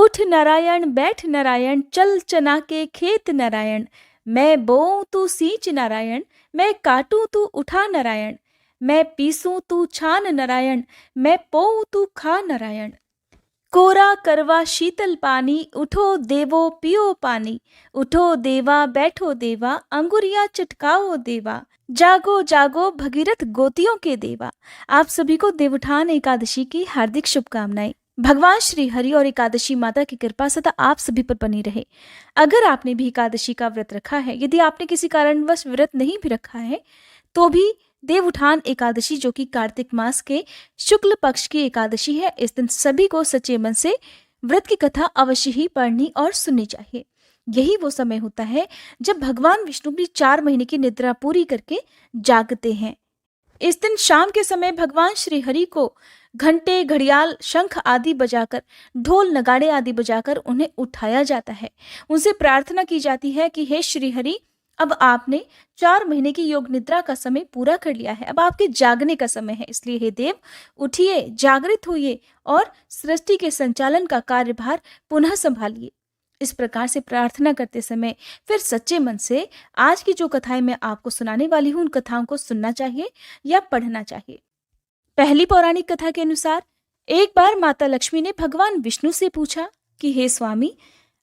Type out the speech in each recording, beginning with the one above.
उठ नारायण, बैठ नारायण, चल चना के खेत नारायण। मैं बोऊं तू सींच नारायण, मैं काटूं तू उठा नारायण। मैं पीसूं तू छान नारायण, मैं पोऊं तू खा नारायण। कोरा करवा शीतल पानी, उठो देवो पियो पानी। उठो देवा बैठो देवा, अंगुरियां चटकाओ देवा। जागो जागो भगीरथ गोतियों के देवा। आप सभी को देवउठान एकादशी की हार्दिक शुभकामनाएं। भगवान श्री हरि और एकादशी माता की कृपा सदा आप सभी पर बनी रहे। अगर आपने भी एकादशी का व्रत रखा है, यदि आपने किसी कारणवश व्रत नहीं भी रखा है, तो भी देवउठान एकादशी, जो कि कार्तिक मास के शुक्ल पक्ष की एकादशी है, इस दिन सभी को सच्चे मन से व्रत की कथा अवश्य ही पढ़नी और सुननी चाहिए। यही वो समय होता है जब भगवान विष्णु भी 4 महीने की निद्रा पूरी करके जागते हैं। इस दिन शाम के समय भगवान श्री हरि को घंटे, घड़ियाल, शंख आदि बजाकर, ढोल नगाड़े आदि बजाकर उन्हें उठाया जाता है। उनसे प्रार्थना की जाती है कि हे श्री हरि, अब आपने 4 महीने की योग निद्रा का समय पूरा कर लिया है, अब आपके जागने का समय है। इसलिए हे देव, उठिए, जागृत होइए और सृष्टि के संचालन का कार्यभार पुनः संभालिए। इस प्रकार से प्रार्थना करते समय फिर सच्चे मन से आज की जो कथाएं मैं आपको सुनाने वाली हूं, उन कथाओं को सुनना चाहिए या पढ़ना चाहिए। पहली पौराणिक कथा के अनुसार एक बार माता लक्ष्मी ने भगवान विष्णु से पूछा कि हे स्वामी,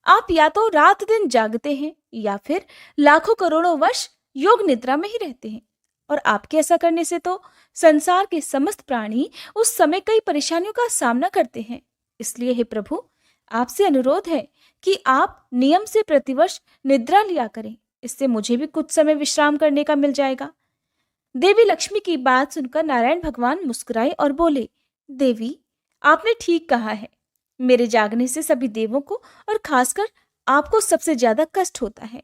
आप या तो रात दिन जागते हैं या फिर लाखों करोड़ों वर्ष योग निद्रा में ही रहते हैं, और आपके ऐसा करने से तो संसार के समस्त प्राणी उस समय कई परेशानियों का सामना करते हैं। इसलिए हे प्रभु, आपसे अनुरोध है कि आप नियम से प्रतिवर्ष निद्रा लिया करें, इससे मुझे भी कुछ समय विश्राम करने का मिल जाएगा। देवी लक्ष्मी की बात सुनकर नारायण भगवान मुस्कुराए और बोले, देवी, आपने ठीक कहा है। मेरे जागने से सभी देवों को और खासकर आपको सबसे ज्यादा कष्ट होता है।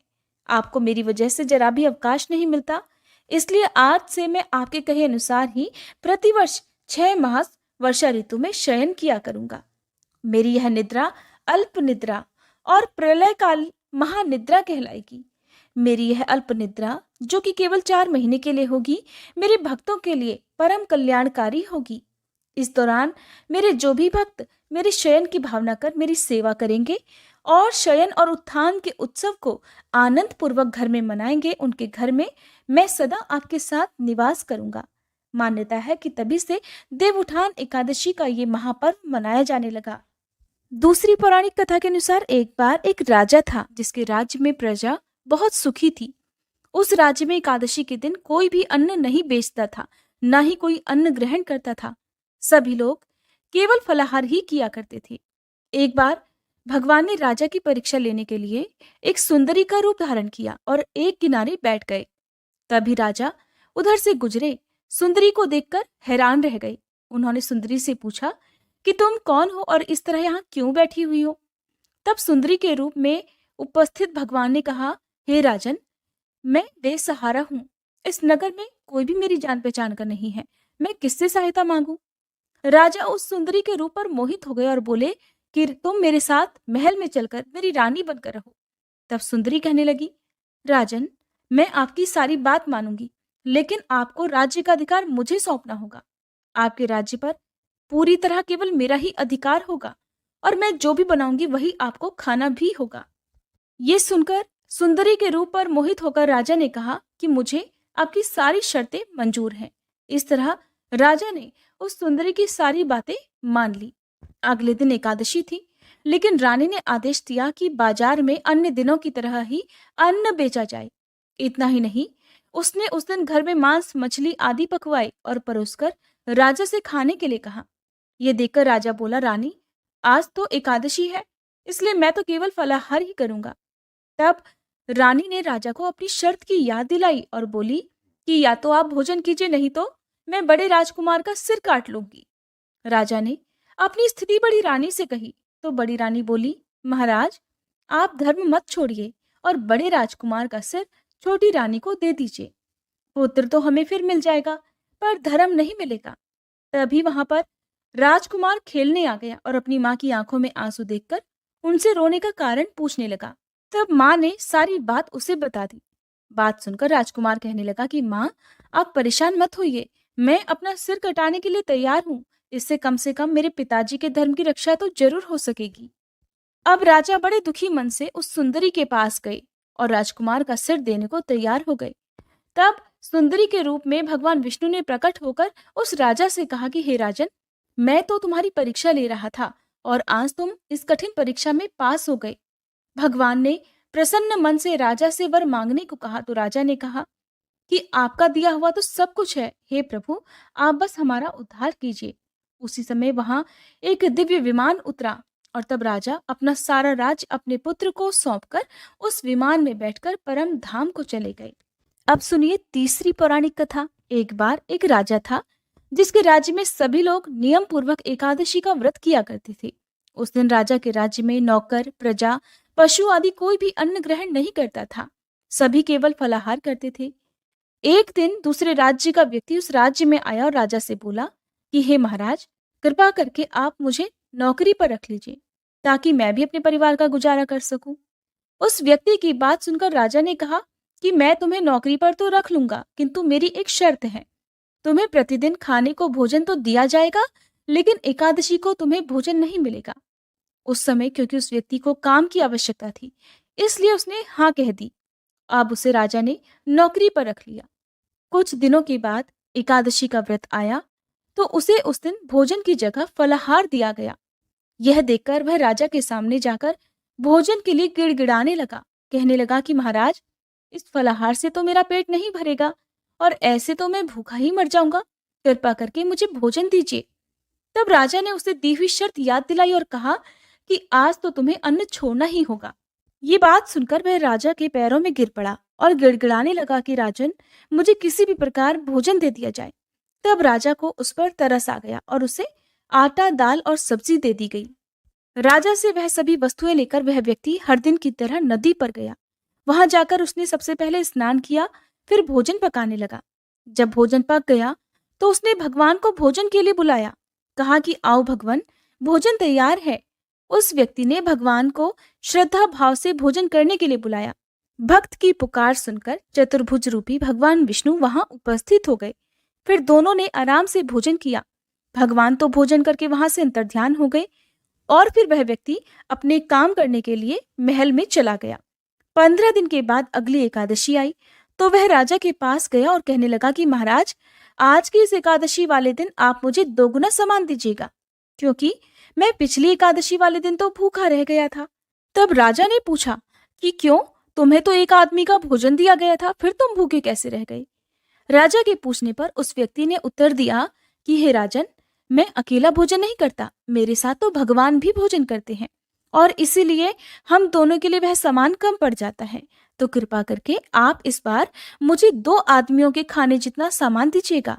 आपको मेरी वजह से जरा भी अवकाश नहीं मिलता। इसलिए आज से मैं आपके कहे अनुसार ही प्रतिवर्ष 6 मास वर्षा ऋतु में शयन किया करूंगा। मेरी यह निद्रा अल्प निद्रा और प्रलय काल महानिद्रा कहलाएगी। मेरी यह अल्प निद्रा, जो कि केवल 4 महीने के लिए होगी, मेरे भक्तों के लिए परम कल्याणकारी होगी। इस दौरान मेरे जो भी भक्त मेरे शयन की भावना कर मेरी सेवा करेंगे और शयन और उत्थान के उत्सव को आनंद पूर्वक घर में मनाएंगे, उनके घर में मैं सदा आपके साथ निवास करूंगा। मान्यता है कि तभी से देवउठान एकादशी का ये महापर्व मनाया जाने लगा। दूसरी पौराणिक कथा के अनुसार एक बार एक राजा था, जिसके राज्य में प्रजा बहुत सुखी थी। उस राज्य में एकादशी के दिन कोई भी अन्न नहीं बेचता था, ना ही कोई अन्न ग्रहण करता था। सभी लोग केवल फलाहार ही किया करते थे। एक बार भगवान ने राजा की परीक्षा लेने के लिए एक सुंदरी का रूप धारण किया और एक किनारे बैठ गए। तभी राजा उधर से गुजरे, सुंदरी को देखकर हैरान रह गए। उन्होंने सुंदरी से पूछा कि तुम कौन हो और इस तरह यहाँ क्यों बैठी हुई हो? तब सुंदरी के रूप में उपस्थित भगवान ने कहा, हे राजन, मैं बेसहारा हूँ। इस नगर में कोई भी मेरी जान पहचान का नहीं है, मैं किससे सहायता मांगू? राजा उस सुंदरी के रूप पर मोहित हो गए और बोले कि तुम मेरे साथ महल में चलकर मेरी रानी बनकर रहो। तब सुंदरी कहने लगी, राजन, मैं आपकी सारी बात मानूंगी, लेकिन आपको राज्य का अधिकार मुझे सौंपना होगा। आपके राज्य पर पूरी तरह केवल मेरा ही अधिकार होगा और मैं जो भी बनाऊंगी वही आपको खाना भी होगा। ये सुनकर सुंदरी के रूप पर मोहित होकर राजा ने कहा कि मुझे आपकी सारी शर्तें मंजूर हैं। इस तरह राजा ने उस सुंदरी की सारी बातें मान ली। अगले दिन एकादशी थी, लेकिन रानी ने आदेश दिया कि बाजार में अन्य दिनों की तरह ही अन्न बेचा जाए। इतना ही नहीं, उसने उस दिन घर में मांस, मछली आदि पकवाए और परोसकर राजा से खाने के लिए कहा। ये देखकर राजा बोला, रानी, आज तो एकादशी है, इसलिए मैं तो केवल फलाहार ही करूंगा। तब रानी ने राजा को अपनी शर्त की याद दिलाई और बोली कि या तो आप भोजन कीजिए, नहीं तो मैं बड़े राजकुमार का सिर काट लूंगी। राजा ने अपनी स्थिति बड़ी रानी से कही तो बड़ी रानी बोली, महाराज, आप धर्म मत छोड़िए और बड़े राजकुमार का सिर छोटी रानी को दे दीजिए। पुत्र तो हमें फिर मिल जाएगा, पर धर्म नहीं मिलेगा। तभी वहां पर राजकुमार खेलने आ गया और अपनी माँ की आंखों में आंसू देखकर उनसे रोने का कारण पूछने लगा। तब माँ ने सारी बात उसे बता दी। बात सुनकर राजकुमार कहने लगा कि माँ, आप परेशान मत होइए, मैं अपना सिर कटाने के लिए तैयार हूँ। इससे कम से कम मेरे पिताजी के धर्म की रक्षा तो जरूर हो सकेगी। अब राजा बड़े दुखी मन से उस सुंदरी के पास गए और राजकुमार का सिर देने को तैयार हो गए। तब सुंदरी के रूप में भगवान विष्णु ने प्रकट होकर उस राजा से कहा कि हे राजन, मैं तो तुम्हारी परीक्षा ले रहा था और आज तुम इस कठिन परीक्षा में पास हो गए। भगवान ने प्रसन्न मन से राजा से वर मांगने को कहा तो राजा ने कहा कि आपका दिया हुआ तो सब कुछ है, हे प्रभु, आप बस हमारा उद्धार कीजिए। उसी समय वहां एक दिव्य विमान उतरा और तब राजा अपना सारा राज्य अपने पुत्र को सौंपकर उस विमान में बैठकर परम धाम को चले गए। अब सुनिए तीसरी पौराणिक कथा। एक बार एक राजा था जिसके राज्य में सभी लोग नियम पूर्वक एकादशी का व्रत किया करते थे। उस दिन राजा के राज्य में नौकर, प्रजा, पशु आदि कोई भी अन्न ग्रहण नहीं करता था। सभी केवल फलाहार करते थे। एक दिन दूसरे राज्य का व्यक्ति उस राज्य में आया और राजा से बोला कि हे महाराज, कृपा करके आप मुझे नौकरी पर रख लीजिए ताकि मैं भी अपने परिवार का गुजारा कर सकूं। उस व्यक्ति की बात सुनकर राजा ने कहा कि मैं तुम्हें नौकरी पर तो रख लूंगा, किंतु मेरी एक शर्त है। तुम्हें प्रतिदिन खाने को भोजन तो दिया जाएगा, लेकिन एकादशी को तुम्हें भोजन नहीं मिलेगा। उस समय क्योंकि उस व्यक्ति को काम की आवश्यकता थी, इसलिए उसने हाँ कह दी। अब उसे राजा ने नौकरी पर रख लिया। कुछ दिनों के बाद एकादशी का व्रत आया तो उसे उस दिन भोजन की जगह फलाहार दिया गया। यह देखकर वह राजा के सामने जाकर भोजन के लिए गिड़गिड़ाने लगा। कहने लगा कि महाराज, इस फलाहार से तो मेरा पेट नहीं भरेगा और ऐसे तो मैं भूखा ही मर जाऊंगा। कृपा करके मुझे भोजन दीजिए। तब राजा ने उसे दी हुई शर्त याद दिलाई और कहा कि आज तो तुम्हें अन्न छोड़ना ही होगा। ये बात सुनकर वह राजा के पैरों में गिर पड़ा और गिड़गिड़ाने लगा कि राजन, मुझे किसी भी प्रकार भोजन दे दिया जाए। तब राजा को उस पर तरस आ गया और उसे आटा, दाल और सब्जी दे दी गई। राजा से वह सभी वस्तुएं लेकर वह व्यक्ति हर दिन की तरह नदी पर गया। वहां जाकर उसने सबसे पहले स्नान किया, फिर भोजन पकाने लगा। जब भोजन पक गया तो उसने भगवान को भोजन के लिए बुलाया। कहा कि आओ भगवान, भोजन तैयार है। उस व्यक्ति ने भगवान को श्रद्धा भाव से भोजन करने के लिए बुलाया। भक्त की पुकार सुनकर चतुर्भुज रूपी भगवान विष्णु वहां उपस्थित हो गए। फिर दोनों ने आराम से भोजन किया। भगवान तो भोजन करके वहां से अंतर्ध्यान हो गए और फिर वह व्यक्ति अपने काम करने के लिए महल में चला गया। 15 दिन के बाद अगली एकादशी आई तो वह राजा के पास गया और कहने लगा कि महाराज, आज की इस एकादशी वाले दिन आप मुझे 2 गुना सामान दीजिएगा, क्योंकि मैं पिछली एकादशी वाले दिन तो भूखा रह गया था। तब राजा ने पूछा कि क्यों, तुम्हें तो एक आदमी का भोजन दिया गया था, फिर तुम भूखे कैसे रह गए? राजा के पूछने पर उस व्यक्ति ने उत्तर दिया कि हे राजन, मैं अकेला भोजन नहीं करता, मेरे साथ तो भगवान भी भोजन करते हैं और इसीलिए हम दोनों के लिए वह सामान कम पड़ जाता है। तो कृपा करके आप इस बार मुझे 2 आदमियों के खाने जितना सामान दीजिएगा।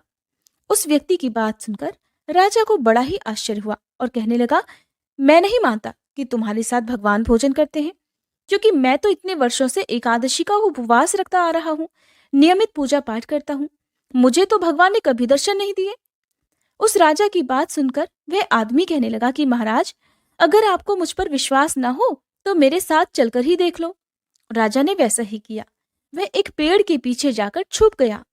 उस व्यक्ति की बात सुनकर राजा को बड़ा ही आश्चर्य हुआ और कहने लगा, मैं नहीं मानता कि तुम्हारे साथ भगवान भोजन करते हैं, क्योंकि मैं तो इतने वर्षों से एकादशी का उपवास रखता आ रहा हूँ, नियमित पूजा पाठ करता हूँ, मुझे तो भगवान ने कभी दर्शन नहीं दिए। उस राजा की बात सुनकर वह आदमी कहने लगा कि महाराज, अगर आपको मुझ पर विश्वास न हो तो मेरे साथ चलकर ही देख लो। राजा ने वैसा ही किया। वह एक पेड़ के पीछे जाकर छुप गया।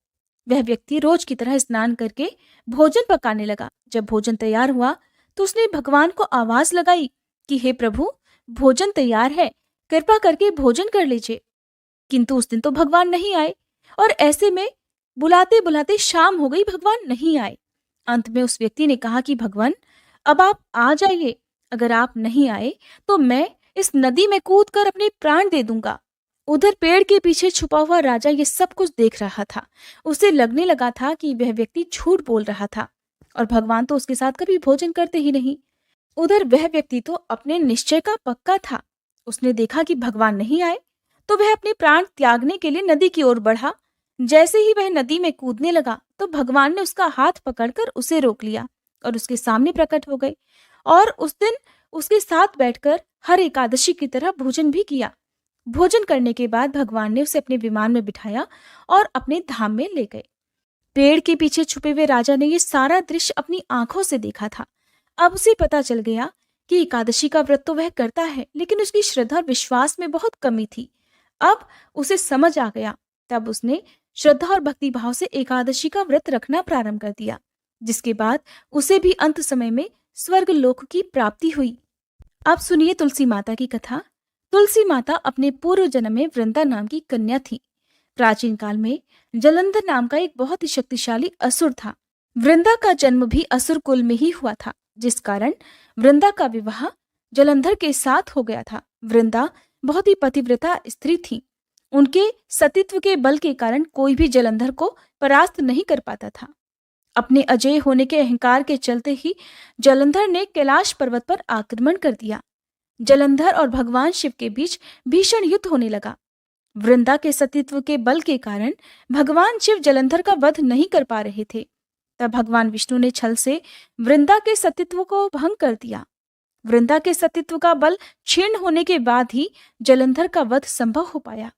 वह व्यक्ति रोज की तरह स्नान करके भोजन पकाने लगा। जब भोजन तैयार हुआ तो उसने भगवान को आवाज लगाई कि हे प्रभु, भोजन तैयार है, कृपा करके भोजन कर लीजिए। किंतु उस दिन तो भगवान नहीं आए और ऐसे में बुलाते बुलाते शाम हो गई, भगवान नहीं आए। अंत में उस व्यक्ति ने कहा कि भगवान, अब आप आ जाइए, अगर आप नहीं आए तो मैं इस नदी में कूदकर अपने प्राण दे दूंगा। उधर पेड़ के पीछे छुपा हुआ राजा ये सब कुछ देख रहा था। उसे लगने लगा था कि वह व्यक्ति झूठ बोल रहा था और भगवान तो उसके साथ कभी भोजन करते ही नहीं। उधर वह व्यक्ति तो अपने निश्चय का पक्का था। उसने देखा कि भगवान नहीं आए तो वह अपने प्राण त्यागने के लिए नदी की ओर बढ़ा। जैसे ही वह नदी में कूदने लगा तो भगवान ने उसका हाथ पकड़कर उसे रोक लिया और उसके सामने प्रकट हो गए और उस दिन उसके साथ बैठकर हर एकादशी की तरह भोजन भी किया। भोजन करने के बाद भगवान ने उसे अपने विमान में बिठाया और अपने धाम में ले गए। पेड़ के पीछे छुपे हुए राजा ने ये सारा दृश्य अपनी आंखों से देखा था। अब उसे पता चल गया कि एकादशी का व्रत तो वह करता है, लेकिन उसकी श्रद्धा और विश्वास में बहुत कमी थी। अब उसे समझ आ गया। तब उसने श्रद्धा और भक्ति भाव से एकादशी का व्रत रखना प्रारंभ कर दिया, जिसके बाद उसे भी अंत समय में स्वर्ग लोक की प्राप्ति हुई। अब सुनिए तुलसी माता की कथा। तुलसी माता अपने पूर्व जन्म में वृंदा नाम की कन्या थी। प्राचीन काल में जलंधर नाम का एक बहुत ही शक्तिशाली असुर था। वृंदा का जन्म भी असुर कुल में ही हुआ था, जिस कारण वृंदा का विवाह जलंधर के साथ हो गया था। वृंदा बहुत ही पतिव्रता स्त्री थी। उनके सतीत्व के बल के कारण कोई भी जलंधर को परास्त नहीं कर पाता था। अपने अजेय होने के अहंकार के चलते ही जलंधर ने कैलाश पर्वत पर आक्रमण कर दिया। जलंधर और भगवान शिव के बीच भीषण युद्ध होने लगा। वृंदा के सतीत्व के बल के कारण भगवान शिव जलंधर का वध नहीं कर पा रहे थे। तब भगवान विष्णु ने छल से वृंदा के सतीत्व को भंग कर दिया। वृंदा के सतीत्व का बल क्षीण होने के बाद ही जलंधर का वध संभव हो पाया।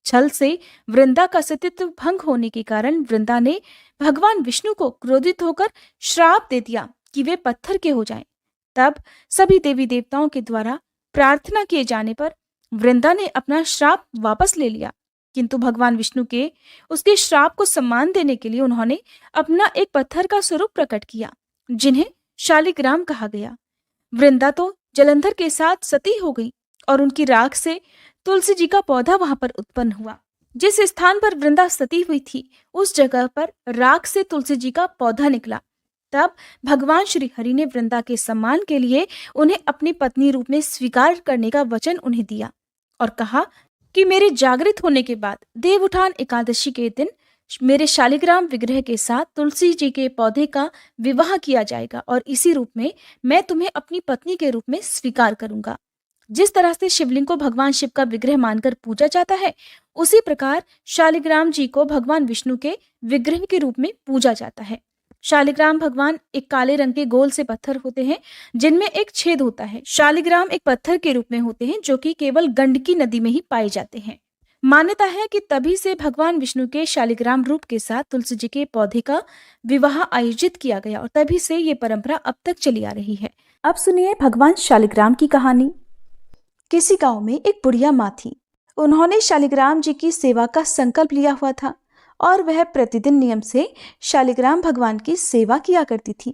छल से वृंदा का सतीत्व भंग होने के कारण वृंदा ने भगवान विष्णु को क्रोधित होकर श्राप दे दिया कि वे पत्थर के हो जाएं। तब सभी देवी देवताओं के द्वारा प्रार्थना किए जाने पर वृंदा ने अपना श्राप वापस ले लिया, किंतु भगवान विष्णु के उसके श्राप को सम्मान देने के लिए उन्होंने अपना एक पत्थर का स्वरूप प्रकट किया, जिन्हें शालिग्राम कहा गया। वृंदा तो जलंधर के साथ सती हो गई और उनकी राख से तुलसी जी का पौधा वहां पर उत्पन्न हुआ। जिस स्थान पर वृंदा सती हुई थी उस जगह पर राख से तुलसी जी का पौधा निकला। तब भगवान श्री हरि ने वृंदा के सम्मान के लिए उन्हें अपनी पत्नी रूप में स्वीकार करने का वचन उन्हें दिया और कहा कि मेरे जागृत होने के बाद देवउठान एकादशी के दिन मेरे शालिग्राम विग्रह के साथ तुलसी जी के पौधे का विवाह किया जाएगा और इसी रूप में मैं तुम्हें अपनी पत्नी के रूप में स्वीकार करूंगा। जिस तरह से शिवलिंग को भगवान शिव का विग्रह मानकर पूजा जाता है, उसी प्रकार शालिग्राम जी को भगवान विष्णु के विग्रह के रूप में पूजा जाता है। शालिग्राम भगवान एक काले रंग के गोल से पत्थर होते हैं जिनमें एक छेद होता है। शालिग्राम एक पत्थर के रूप में होते हैं जो कि केवल गंडकी नदी में ही पाए जाते हैं। मान्यता है कि तभी से भगवान विष्णु के शालिग्राम रूप के साथ तुलसी जी के पौधे का विवाह आयोजित किया गया और तभी से ये परंपरा अब तक चली आ रही है। अब सुनिए भगवान शालिग्राम की कहानी। किसी गांव में एक बुढ़िया माँ थी। उन्होंने शालिग्राम जी की सेवा का संकल्प लिया हुआ था और वह प्रतिदिन नियम से शालिग्राम भगवान की सेवा किया करती थी।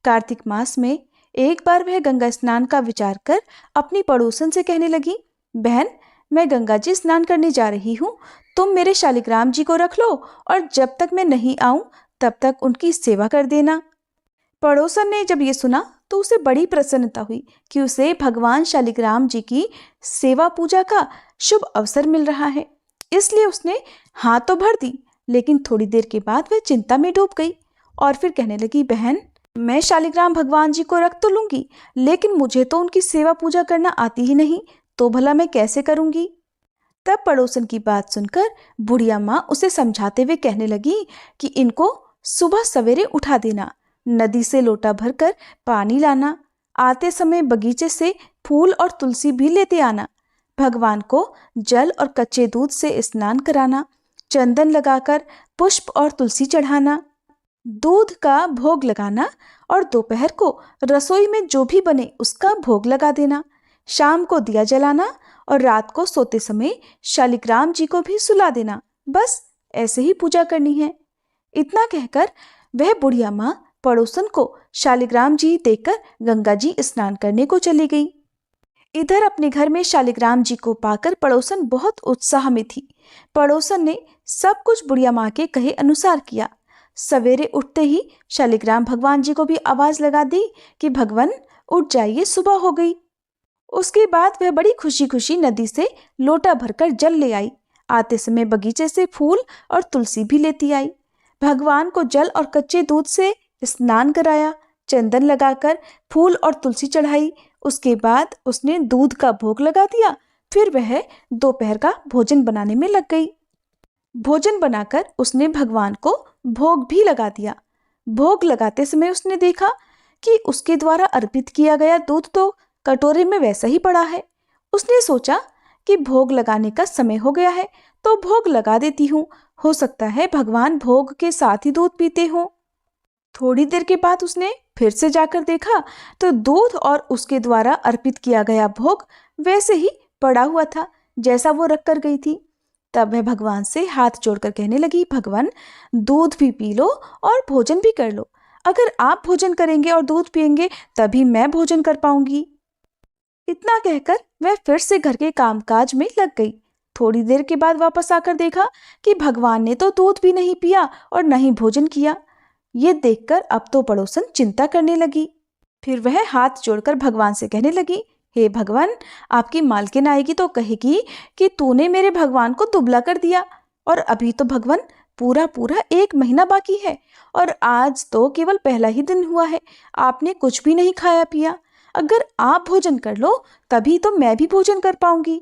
कार्तिक मास में एक बार वह गंगा स्नान का विचार कर अपनी पड़ोसन से कहने लगी, बहन, मैं गंगा जी स्नान करने जा रही हूँ, तुम मेरे शालिग्राम जी को रख लो और जब तक मैं नहीं आऊं तब तक उनकी सेवा कर देना। पड़ोसन ने जब ये सुना तो उसे बड़ी प्रसन्नता हुई कि उसे भगवान शालिग्राम जी की सेवा पूजा का शुभ अवसर मिल रहा है, इसलिए उसने हाँ तो भर दी। लेकिन थोड़ी देर के बाद वह चिंता में डूब गई और फिर कहने लगी, बहन, मैं शालिग्राम भगवान जी को रख तो लूंगी, लेकिन मुझे तो उनकी सेवा पूजा करना आती ही नहीं, तो भला मैं कैसे करूंगी। तब पड़ोसन की बात सुनकर बुढ़िया माँ उसे समझाते हुए कहने लगी कि इनको सुबह सवेरे उठा देना, नदी से लोटा भरकर पानी लाना, आते समय बगीचे से फूल और तुलसी भी लेते आना, भगवान को जल और कच्चे दूध से स्नान कराना, चंदन लगाकर पुष्प और तुलसी चढ़ाना, दूध का भोग लगाना और दोपहर को रसोई में जो भी बने उसका भोग लगा देना, शाम को दिया जलाना और रात को सोते समय शालिग्राम जी को भी सुला देना। बस ऐसे ही पूजा करनी है। इतना कहकर वह बुढ़िया माँ पड़ोसन को शालिग्राम जी देकर गंगा जी स्नान करने को चली गई। इधर अपने घर में शालिग्राम जी को पाकर पड़ोसन बहुत उत्साह में थी। पड़ोसन ने सब कुछ बुढ़िया माँ के कहे अनुसार किया। सवेरे उठते ही शालिग्राम भगवान जी को भी आवाज लगा दी कि भगवान उठ जाइए, सुबह हो गई। उसके बाद वह बड़ी खुशी खुशी नदी से लोटा भरकर जल ले आई। आते समय बगीचे से फूल और तुलसी भी लेती आई। भगवान को जल और कच्चे दूध से स्नान कराया, चंदन लगाकर फूल और तुलसी चढ़ाई। उसके बाद उसने दूध का भोग लगा दिया। फिर वह दोपहर का भोजन बनाने में लग गई। भोजन बनाकर उसने भगवान को भोग भी लगा दिया। भोग लगाते समय उसने देखा कि उसके द्वारा अर्पित किया गया दूध तो कटोरे में वैसा ही पड़ा है। उसने सोचा कि भोग लगाने का समय हो गया है तो भोग लगा देती हूँ, हो सकता है भगवान भोग के साथ ही दूध पीते हों। थोड़ी देर के बाद उसने फिर से जाकर देखा तो दूध और उसके द्वारा अर्पित किया गया भोग वैसे ही पड़ा हुआ था जैसा वो रख कर गई थी। तब वह भगवान से हाथ जोड़कर कहने लगी, भगवान, दूध भी पी लो और भोजन भी कर लो। अगर आप भोजन करेंगे और दूध पिएंगे तभी मैं भोजन कर पाऊंगी। इतना कहकर वह फिर से घर के कामकाज में लग गई। थोड़ी देर के बाद वापस आकर देखा कि भगवान ने तो दूध भी नहीं पिया और न ही भोजन किया। ये देखकर अब तो पड़ोसन चिंता करने लगी। फिर वह हाथ जोड़कर भगवान से कहने लगी, हे भगवान, आपकी मालकिन आएगी तो कहेगी कि तूने मेरे भगवान को दुबला कर दिया, और अभी तो भगवान पूरा पूरा 1 महीना बाकी है और आज तो केवल पहला ही दिन हुआ है। आपने कुछ भी नहीं खाया पिया। अगर आप भोजन कर लो तभी तो मैं भी भोजन कर पाऊंगी।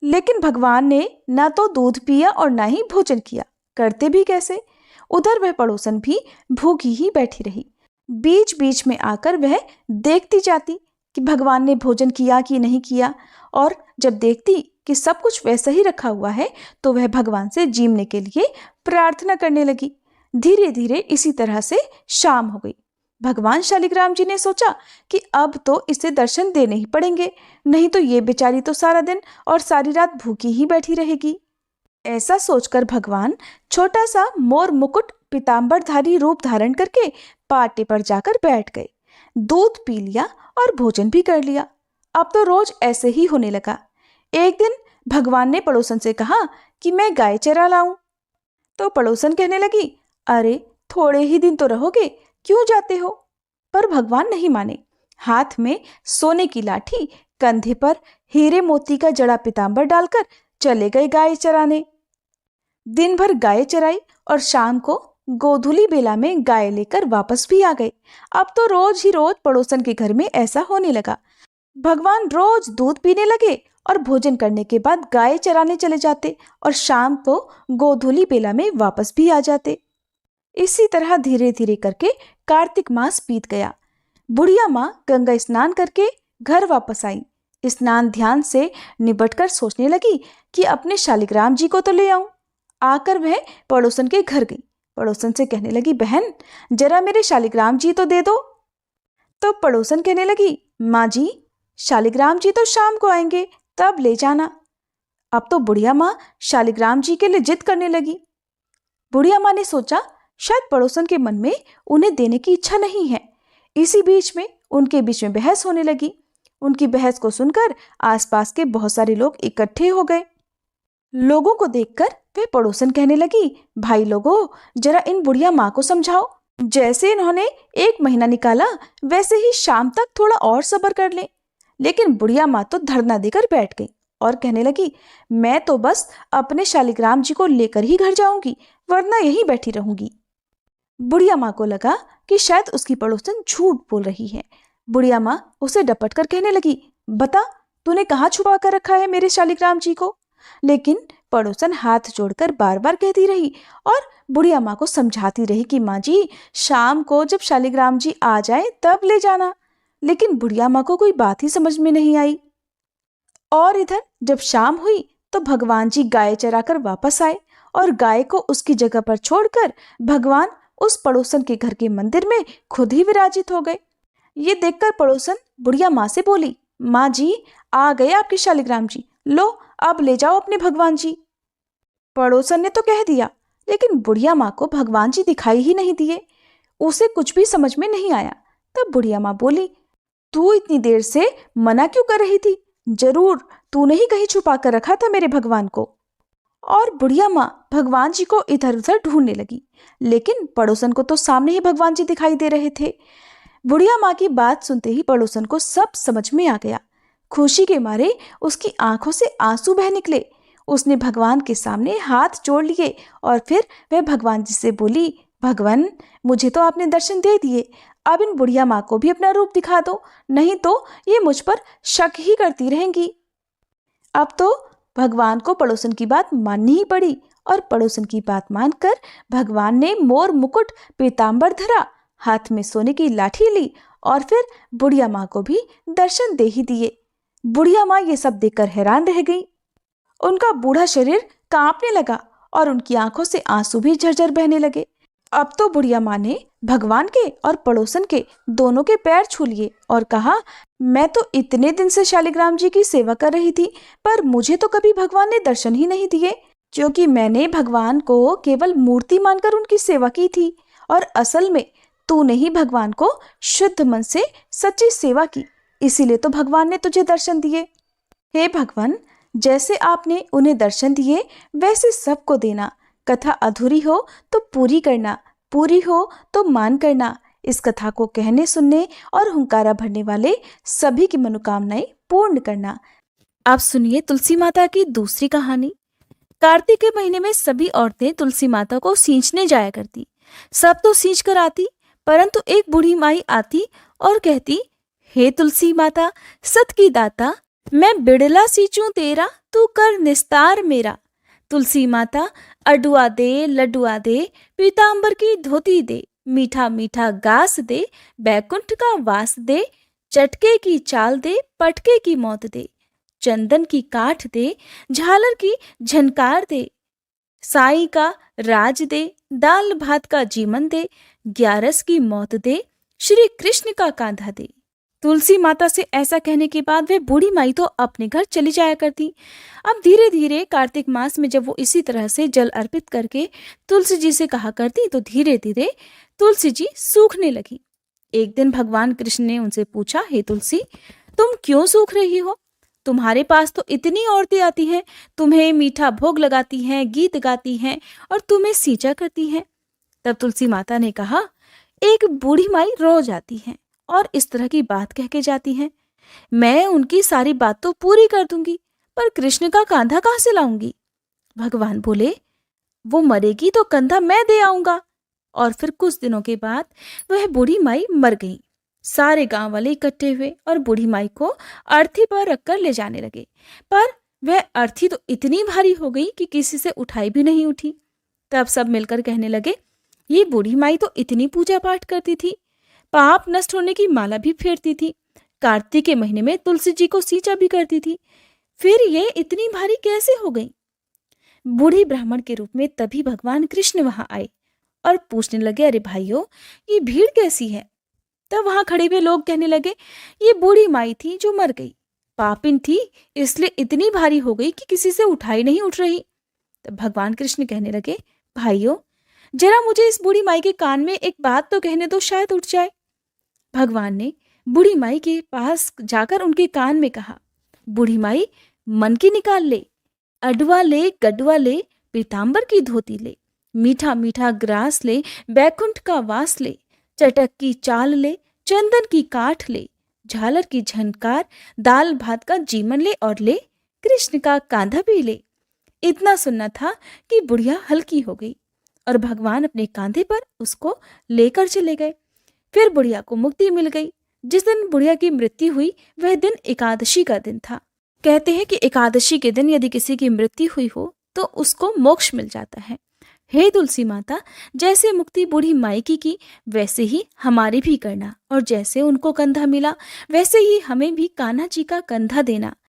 लेकिन भगवान ने ना तो दूध पिया और ना ही भोजन किया। करते भी कैसे? उधर वह पड़ोसन भी भूखी ही बैठी रही। बीच बीच में आकर वह देखती जाती कि भगवान ने भोजन किया कि नहीं किया, और जब देखती कि सब कुछ वैसा ही रखा हुआ है तो वह भगवान से जीमने के लिए प्रार्थना करने लगी। धीरे धीरे इसी तरह से शाम हो गई। भगवान शालिग्राम जी ने सोचा कि अब तो इसे दर्शन देने ही पड़ेंगे, नहीं तो ये बेचारी तो सारा दिन और सारी रात भूखी ही बैठी रहेगी। ऐसा सोचकर भगवान छोटा सा मोर मुकुट पीतांबरधारी रूप धारण करके पाटे पर जाकर बैठ गए। दूध पी लिया और भोजन भी कर लिया। अब तो रोज ऐसे ही होने लगा। एक दिन भगवान ने पड़ोसन से कहा कि मैं गाय चरा लाऊं। तो पड़ोसन कहने लगी, अरे थोड़े ही दिन तो रहोगे, क्यों जाते हो? पर भगवान नहीं माने। हाथ में सोने की लाठी, कंधे पर हीरे मोती का जड़ा पीतांबर डालकर चले गए गाय चराने। दिन भर गाय चराई और शाम को गोधूली बेला में गाय लेकर वापस भी आ गए। अब तो रोज ही रोज पड़ोसन के घर में ऐसा होने लगा। भगवान रोज दूध पीने लगे और भोजन करने के बाद गाय चराने चले जाते और शाम को गोधूली बेला में वापस भी आ जाते। इसी तरह धीरे धीरे करके कार्तिक मास बीत गया। बुढ़िया माँ गंगा स्नान करके घर वापस आई। स्नान ध्यान से निबटकर सोचने लगी कि अपने शालिग्राम जी को तो ले आऊं। आकर वह पड़ोसन के घर गई। पड़ोसन से कहने लगी, बहन जरा मेरे शालिग्राम जी तो दे दो। तो पड़ोसन कहने लगी, माँ जी शालिग्राम जी तो शाम को आएंगे, तब ले जाना। अब तो बुढ़िया माँ शालिग्राम जी के लिए जिद करने लगी। बुढ़िया माँ ने सोचा शायद पड़ोसन के मन में उन्हें देने की इच्छा नहीं है। इसी बीच में उनके बीच में बहस होने लगी। उनकी बहस को सुनकर आसपास के बहुत सारे लोग इकट्ठे हो गए। लोगों को देखकर वे पड़ोसन कहने लगी, भाई लोगों जरा इन बुढ़िया माँ को समझाओ। जैसे इन्होंने 1 महीना निकाला वैसे ही शाम तक थोड़ा और सब्र कर ले। लेकिन बुढ़िया माँ तो धरना देकर बैठ गई और कहने लगी, मैं तो बस अपने शालिग्राम जी को लेकर ही घर जाऊंगी, वरना यहीं बैठी रहूंगी। बुढ़िया माँ को लगा कि शायद उसकी पड़ोसन झूठ बोल रही है। बुढ़िया माँ उसे डपट कर कहने लगी, बता तूने कहाँ छुपा कर रखा है मेरे शालिग्राम जी को? लेकिन पड़ोसन हाथ जोड़कर बार बार कहती रही और बुढ़िया माँ को समझाती रही कि माँ जी शाम को जब शालिग्राम जी आ जाए तब ले जाना। लेकिन बुढ़िया माँ को कोई बात ही समझ में नहीं आई। और इधर जब शाम हुई तो भगवान जी गाय चराकर वापस आए और गाय को उसकी जगह पर छोड़कर भगवान उस पड़ोसन के घर के मंदिर में खुद ही विराजित हो गए। ये देखकर पड़ोसन बुढ़िया माँ से बोली, माँ जी आ गए आपके शालिग्राम जी, लो अब ले जाओ अपने भगवान जी। पड़ोसन ने तो कह दिया, लेकिन बुढ़िया माँ को भगवान जी दिखाई ही नहीं दिए। उसे कुछ भी समझ में नहीं आया। तब बुढ़िया माँ बोली, तू इतनी देर से मना क्यों कर रही थी? जरूर तूने ही कहीं छुपा कर रखा था मेरे भगवान को। और बुढ़िया माँ भगवान जी को इधर उधर ढूंढने लगी, लेकिन पड़ोसन को तो सामने ही भगवान जी दिखाई दे रहे थे। बुढ़िया माँ की बात सुनते ही पड़ोसन को सब समझ में आ गया। खुशी के मारे उसकी आंखों से आंसू बह निकले। उसने भगवान के सामने हाथ जोड़ लिए और फिर वह भगवान जी से बोली, भगवान मुझे तो आपने दर्शन दे दिए, अब इन बुढ़िया माँ को भी अपना रूप दिखा दो, नहीं तो ये मुझ पर शक ही करती रहेंगी। अब तो भगवान को पड़ोसन की बात माननी ही पड़ी और पड़ोसन की बात मानकर भगवान ने मोर मुकुट पीतांबर धरा, हाथ में सोने की लाठी ली और फिर बुढ़िया माँ को भी दर्शन दे ही दिए। बुढ़िया माँ ये सब देखकर हैरान रह गई। उनका बूढ़ा शरीर कांपने लगा और उनकी आंखों से आंसू भी झरझर बहने लगे। अब तो बुढ़िया माँ ने भगवान के और पड़ोसन के दोनों के पैर छू लिए और कहा, मैं तो इतने दिन से शालिग्राम जी की सेवा कर रही थी, पर मुझे तो कभी भगवान ने दर्शन ही नहीं दिए, क्योंकि मैंने भगवान को केवल मूर्ति मानकर उनकी सेवा की थी और असल में तूने ही भगवान को शुद्ध मन से सच्ची सेवा की, इसीलिए तो भगवान ने तुझे दर्शन दिए। हे भगवान, जैसे आपने उन्हें दर्शन दिए वैसे सबको देना। कथा अधूरी हो तो पूरी करना, पूरी हो तो मान करना। इस कथा को कहने सुनने और हुंकारा भरने वाले सभी की मनोकामनाएं पूर्ण करना। आप सुनिए तुलसी माता की दूसरी कहानी। कार्तिक के महीने में सभी औरतें तुलसी माता को सींचने जाया करती। सब तो सींच कर आती, परंतु एक बूढ़ी माई आती और कहती, हे तुलसी माता सत की दाता, मैं बिड़ला सींचूं तेरा, तू कर निस्तार मेरा। तुलसी माता अडुआ दे, लडुआ दे, पीतांबर की धोती दे, मीठा मीठा गास दे, बैकुंठ का वास दे, चटके की चाल दे, पटके की मौत दे, चंदन की काठ दे, झालर की झनकार दे, साई का राज दे, दाल भात का जीवन दे, ग्यारस की मौत दे, श्री कृष्ण का कांधा दे। तुलसी माता से ऐसा कहने के बाद वे बूढ़ी माई तो अपने घर चली जाया करती। अब धीरे धीरे कार्तिक मास में जब वो इसी तरह से जल अर्पित करके तुलसी जी से कहा करती, तो धीरे धीरे तुलसी जी सूखने लगी। एक दिन भगवान कृष्ण ने उनसे पूछा, हे तुलसी, तुम क्यों सूख रही हो? तुम्हारे पास तो इतनी औरतें आती हैं, तुम्हें मीठा भोग लगाती हैं, गीत गाती हैं और तुम्हें सींचा करती हैं। तब तुलसी माता ने कहा, एक बूढ़ी माई रोज आती है और इस तरह की बात कह के जाती हैं। मैं उनकी सारी बात तो पूरी कर दूंगी, पर कृष्ण का कांधा कहाँ से लाऊंगी? भगवान बोले, वो मरेगी तो कंधा मैं दे आऊंगा। और फिर कुछ दिनों के बाद वह बूढ़ी माई मर गई। सारे गांव वाले इकट्ठे हुए और बूढ़ी माई को अर्थी पर रखकर ले जाने लगे, पर वह अर्थी तो इतनी भारी हो गई कि किसी से उठाई भी नहीं उठी। तब सब मिलकर कहने लगे, ये बूढ़ी माई तो इतनी पूजा पाठ करती थी, पाप नष्ट होने की माला भी फेरती थी, कार्तिक के महीने में तुलसी जी को सींचा भी करती थी, फिर ये इतनी भारी कैसे हो गई? बूढ़ी ब्राह्मण के रूप में तभी भगवान कृष्ण वहां आए और पूछने लगे, अरे भाइयों, ये भीड़ कैसी है? तब वहां खड़े हुए लोग कहने लगे, ये बूढ़ी माई थी जो मर गई, पापिन थी इसलिए इतनी भारी हो गई कि किसी से उठाई नहीं उठ रही। तब भगवान कृष्ण कहने लगे, भाइयों, जरा मुझे इस बूढ़ी माई के कान में एक बात तो कहने दो, शायद उठ जाए। भगवान ने बूढ़ी माई के पास जाकर उनके कान में कहा, बूढ़ी माई, मन की निकाल ले, अडवा ले, गडवा ले, पीतांबर की धोती ले, मीठा मीठा ग्रास ले, बैकुंठ का वास ले, चटक की चाल ले, चंदन की काठ ले, झालर की झनकार, दाल भात का जीवन ले और ले कृष्ण का कांधा भी ले। इतना सुनना था कि बुढ़िया हल्की हो गई और भगवान अपने कांधे पर उसको लेकर चले गए। फिर बुढ़िया को मुक्ति मिल गई। जिस दिन बुढ़िया की मृत्यु हुई वह दिन एकादशी का दिन था। कहते हैं कि एकादशी के दिन यदि किसी की मृत्यु हुई हो तो उसको मोक्ष मिल जाता है। हे तुलसी माता, जैसे मुक्ति बूढ़ी माई की वैसे ही हमारी भी करना, और जैसे उनको कंधा मिला वैसे ही हमें भी कान्हा जी का कंधा देना।